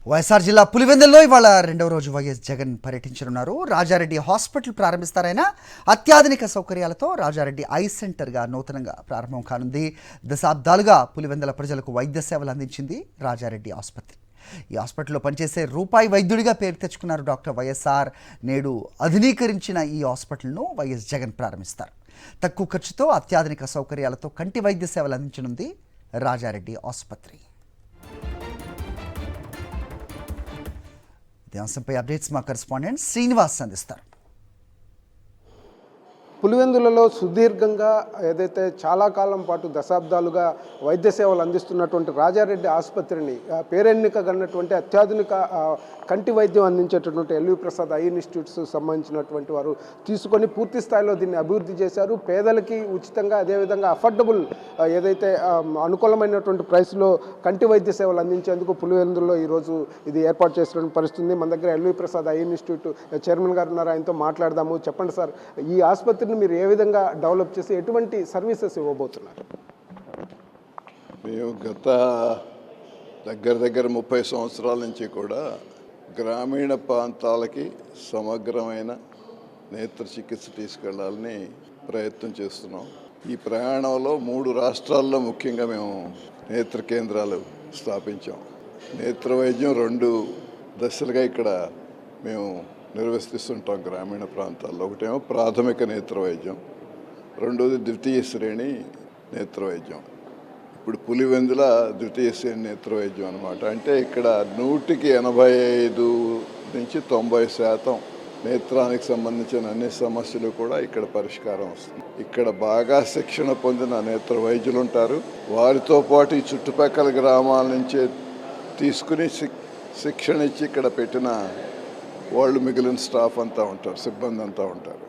వైఎస్ఆర్ జిల్లా పులివెందుల్లో ఇవాళ రెండవ రోజు వైఎస్ జగన్ పర్యటించనున్నారు. రాజారెడ్డి హాస్పిటల్ ప్రారంభిస్తారైనా అత్యాధునిక సౌకర్యాలతో రాజారెడ్డి ఐ సెంటర్గా నూతనంగా ప్రారంభం కానుంది. దశాబ్దాలుగా పులివెందుల ప్రజలకు వైద్య సేవలు అందించింది రాజారెడ్డి ఆసుపత్రి. ఈ హాస్పిటల్లో పనిచేసే రూపాయి వైద్యుడిగా పేరు తెచ్చుకున్నారు డాక్టర్ వైఎస్ఆర్. నేడు ఆధునీకరించిన ఈ హాస్పిటల్ను వైఎస్ జగన్ ప్రారంభిస్తారు. తక్కువ ఖర్చుతో అత్యాధునిక సౌకర్యాలతో కంటి వైద్య సేవలు అందించనుంది రాజారెడ్డి ఆసుపత్రి. ఈ అంశంపై అప్డేట్స్ మా కరెస్పాండెంట్ శ్రీనివాస్ అందిస్తారు. పులివెందులలో సుదీర్ఘంగా ఏదైతే చాలా కాలం పాటు దశాబ్దాలుగా వైద్య సేవలు అందిస్తున్నటువంటి రాజారెడ్డి ఆసుపత్రిని పేరెన్నికగన్నటువంటి అత్యాధునిక కంటి వైద్యం అందించేటటువంటి ఎల్వి ప్రసాద్ ఐ ఇన్స్టిట్యూట్స్ సంబంధించినటువంటి వారు తీసుకొని పూర్తి స్థాయిలో దీన్ని అభివృద్ధి చేశారు. పేదలకి ఉచితంగా, అదేవిధంగా అఫోర్డబుల్ ఏదైతే అనుకూలమైనటువంటి ప్రైస్లో కంటి వైద్య సేవలు అందించేందుకు పులివెందుల్లో ఈరోజు ఇది ఏర్పాటు చేసినటువంటి పరిస్థితుంది. మన దగ్గర LV Prasad eye institute chairman గారు ఉన్నారు, ఆయనతో మాట్లాడదాము. చెప్పండి సార్, ఈ ఆసుపత్రి మీరు ఏ విధంగా డెవలప్ చేసి ఎటువంటి సర్వీసెస్ ఇవ్వబోతున్నారు? మేము గత దగ్గర 30 సంవత్సరాల నుంచి కూడా గ్రామీణ ప్రాంతాలకి సమగ్రమైన నేత్ర చికిత్స తీసుకెళ్లాలని ప్రయత్నం చేస్తున్నాం. ఈ ప్రయాణంలో 3 రాష్ట్రాల్లో ముఖ్యంగా మేము నేత్ర కేంద్రాలు స్థాపించాం. నేత్ర వైద్యం 2 దశలుగా ఇక్కడ మేము నిర్వర్తిస్తుంటాం గ్రామీణ ప్రాంతాల్లో. ఒకటేమో ప్రాథమిక నేత్ర వైద్యం, రెండోది ద్వితీయ శ్రేణి నేత్ర వైద్యం. ఇప్పుడు పులివెందుల ద్వితీయ శ్రేణి నేత్ర వైద్యం అనమాట. అంటే ఇక్కడ 100కి 85 నుంచి 90% నేత్రానికి సంబంధించిన అన్ని సమస్యలు కూడా ఇక్కడ పరిష్కారం వస్తుంది. ఇక్కడ బాగా శిక్షణ పొందిన నేత్ర వైద్యులు ఉంటారు. వారితో పాటు ఈ చుట్టుపక్కల గ్రామాల నుంచే తీసుకుని శిక్షణ ఇచ్చి ఇక్కడ పెట్టిన వాళ్ళు మిగిలిన స్టాఫ్ అంతా ఉంటారు, సిబ్బంది అంతా ఉంటారు.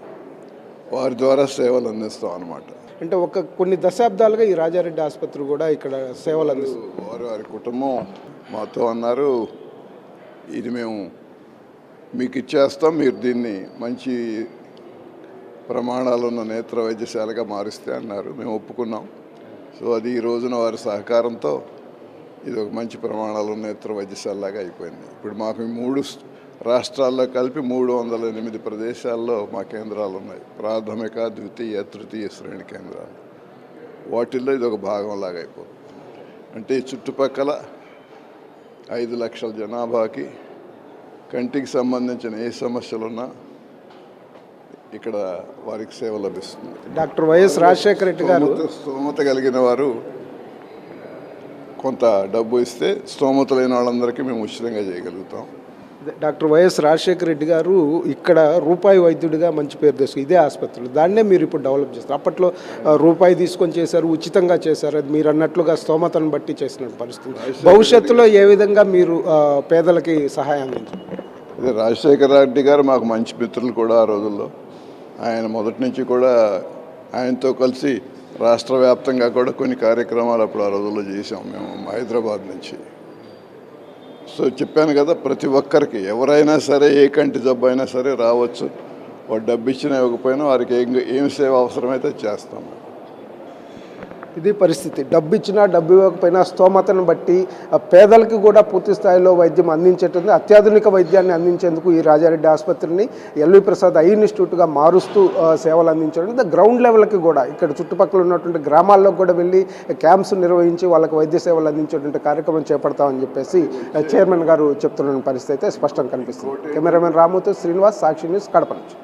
వారి ద్వారా సేవలు అందిస్తాం అన్నమాట. అంటే కొన్ని దశాబ్దాలుగా ఈ రాజారెడ్డి ఆసుపత్రి కూడా ఇక్కడ సేవలు అందిస్తుంది. వారి కుటుంబం మాతో అన్నారు, ఇది మేము మీకు ఇచ్చేస్తాం, మీరు దీన్ని మంచి ప్రమాణాలు ఉన్న నేత్ర వైద్యశాలగా మారిస్తే అన్నారు. మేము ఒప్పుకున్నాం. సో అది ఈ రోజున వారి సహకారంతో ఇది ఒక మంచి ప్రమాణాలు ఉన్న నేత్ర వైద్యశాలలాగా అయిపోయింది. ఇప్పుడు మాకు 3 రాష్ట్రాల్లో కలిపి 308 ప్రదేశాల్లో మా కేంద్రాలు ఉన్నాయి. ప్రాథమిక, ద్వితీయ, తృతీయ శ్రేణి కేంద్రాలు. వాటిల్లో ఇది ఒక భాగంలాగా అయిపోతుంది. అంటే ఈ చుట్టుపక్కల 5 లక్షల జనాభాకి కంటికి సంబంధించిన ఏ సమస్యలున్నా ఇక్కడ వారికి సేవ లభిస్తుంది. డాక్టర్ వైఎస్ రాజశేఖర రెడ్డి గారు స్తోమత కలిగిన వారు కొంత డబ్బు ఇస్తే స్తోమత లేని వాళ్ళందరికీ మేము ఉచితంగా చేయగలుగుతాం. డాక్టర్ వైఎస్ రాజశేఖర రెడ్డి గారు ఇక్కడ రూపాయి వైద్యుడిగా మంచి పేరు తెచ్చు ఇదే ఆసుపత్రిలో, దాన్నే మీరు ఇప్పుడు డెవలప్ చేస్తారు. అప్పట్లో రూపాయి తీసుకొని చేశారు, ఉచితంగా చేశారు. అది మీరు అన్నట్లుగా స్తోమతను బట్టి చేసిన పరిస్థితి. భవిష్యత్తులో ఏ విధంగా మీరు పేదలకి సహాయం అందించారు? అదే రాజశేఖర రెడ్డి గారు మాకు మంచి మిత్రులు కూడా ఆ రోజుల్లో. ఆయన మొదటి నుంచి కూడా ఆయనతో కలిసి రాష్ట్ర వ్యాప్తంగా కూడా కొన్ని కార్యక్రమాలు అప్పుడు ఆ రోజుల్లో చేసాం మేము హైదరాబాద్ నుంచి. సో చెప్పాను కదా, ప్రతి ఒక్కరికి ఎవరైనా సరే ఏ కంటి జబ్బు అయినా సరే రావచ్చు. వాడు డబ్బు ఇచ్చినా ఇవ్వకపోయినా వారికి ఏం సేవ అవసరమైతే చేస్తాము. ఇది పరిస్థితి. డబ్బు ఇచ్చినా డబ్బు ఇవ్వకపోయినా స్తోమతను బట్టి పేదలకు కూడా పూర్తి స్థాయిలో వైద్యం అందించేటుంది. అత్యాధునిక వైద్యాన్ని అందించేందుకు ఈ రాజారెడ్డి ఆసుపత్రిని ఎల్వి ప్రసాద్ ఐ ఇన్స్టిట్యూట్గా మారుస్తూ సేవలు అందించడం. గ్రౌండ్ లెవెల్కి కూడా ఇక్కడ చుట్టుపక్కల ఉన్నటువంటి గ్రామాల్లో కూడా వెళ్ళి క్యాంప్స్ నిర్వహించి వాళ్ళకి వైద్య సేవలు అందించేటువంటి కార్యక్రమం చేపడతామని చెప్పేసి చైర్మన్ గారు చెప్తున్న పరిస్థితి అయితే స్పష్టంగా కనిపిస్తుంది. కెమెరామెన్ రాముతో శ్రీనివాస్, సాక్షి న్యూస్, కడప నుంచి.